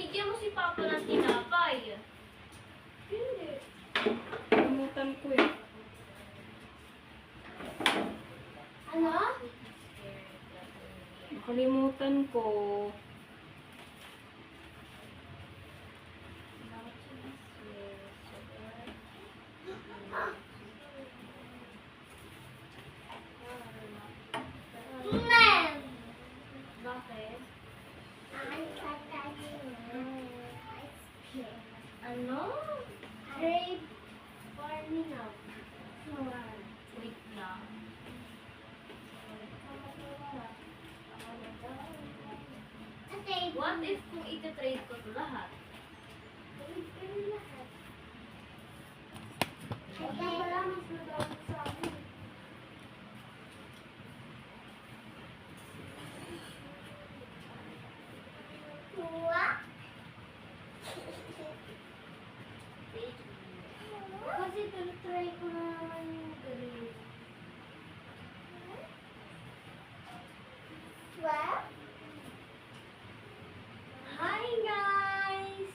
binigyan mo si Papa ng tinapay. Hindi. Kalimutan ko eh. Ano? Nakalimutan ko. Ma'am! Bakit? Ang kakain mo. Ano? Grape farming up. Wait lang. Okay. What if kung iti-trade ko ito lahat? Okay. Wala mas madami sa akin. What? Kasi try ko na naman yung grape. What? Hi guys!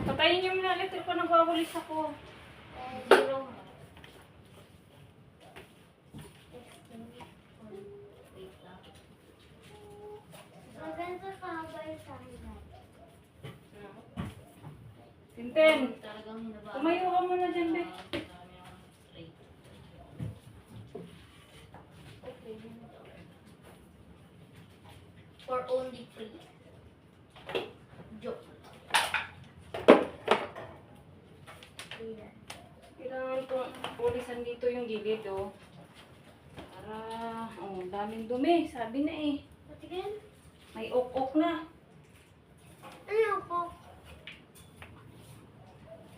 Patayin niyo muna electric ko, nagwawalis ako. Zero. Wait lang. Maganda ka ba yung sa akin? Tintin, Talagang hinabaan. tumayo ka muna dyan, Be. For only free. Joke. Kailangan ko pulisan dito yung gilid, oh. Para, oh, daming dumi. Sabi na eh. Patigin? May ok-ok na. Ano ko?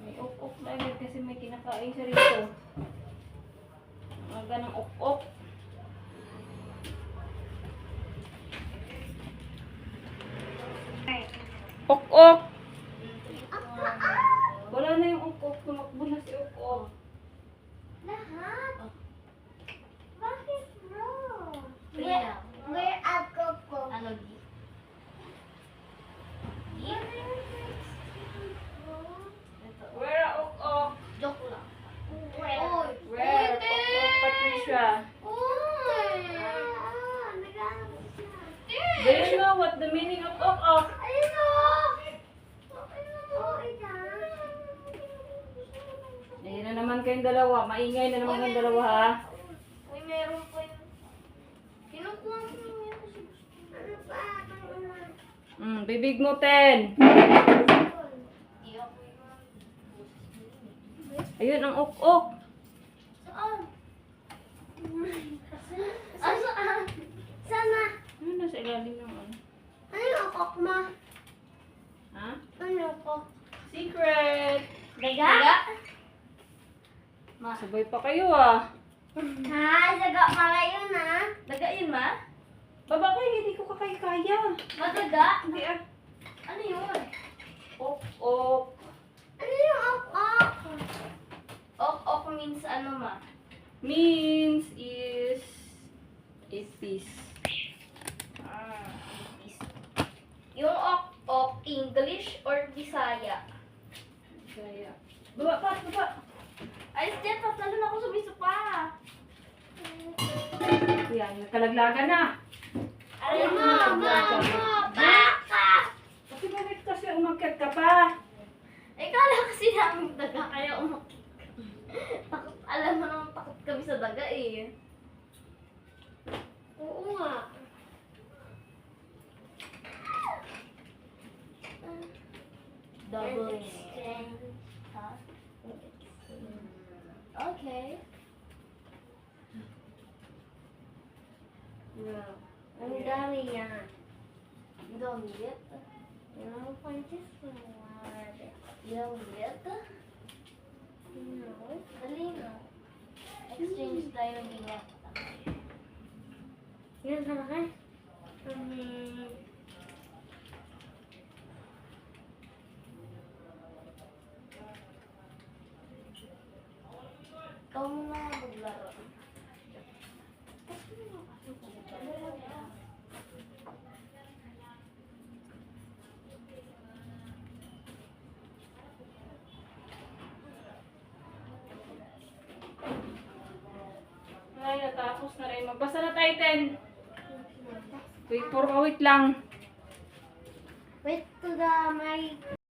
May ok-ok na agad kasi may kinakain siya rito. Aga ng ok-ok. Ok-ok! Wala na yung ok-ok. Tumakbo na si ok-ok. Lahat? Bakit bro? Free lang. Where up go ko? Ano, di? Ito. Where are ok-ok? Joke lang. Where? Where? Ok-ok Patricia. Uy! Naghanap siya. Do you know what the meaning of ok-ok? Ayun o! Ayun o! Ayun na naman kayong dalawa. Maingay na naman kayong dalawa, ha? Uy, meron pa yun. Kinukuha mo yung yan kasi gusto. Ano pa? Bibig mo, Ten. Di ako yung Ayun, ang ok-ok. Saan? Saan? Sana? Ayun, nasa ilalim ng ano. Ano yung okok mo? Ha? Ano yung okok? Secret! Daga? Sabay pa kayo, ah. Ha? Daga pala yun ha? Daga yun, ma? Baba kayo, hindi ko kaya. Madaga? Hindi, ah. Ano yun? Ok-ok. Ano yung okok? Ok-ok means ano, ma? Means is peace. Yung ok-ok, English or Bisaya? Kaya. Baba pa, baba. Ay, Steph, patalon ako sa miso pa. Yan, nagkalaglagan na. Aray mo, Baka! Kasi bakit kasi umakyat ka pa? Eh, kala kasi namin daga, kaya umakit ka. Takot, alam mo naman takot kami sa daga eh. Oo nga. Double. Ha? Okay. No. Ang dami yan. You don't need it. No, punches more. You don't need it. No. Dali na. Exchange tayo ng bigat. Yan sa laki? Ikaw muna maglaro. Ay, natapos na rin. Magbasa na tayo, Ten. Wait lang. Wait to the mic.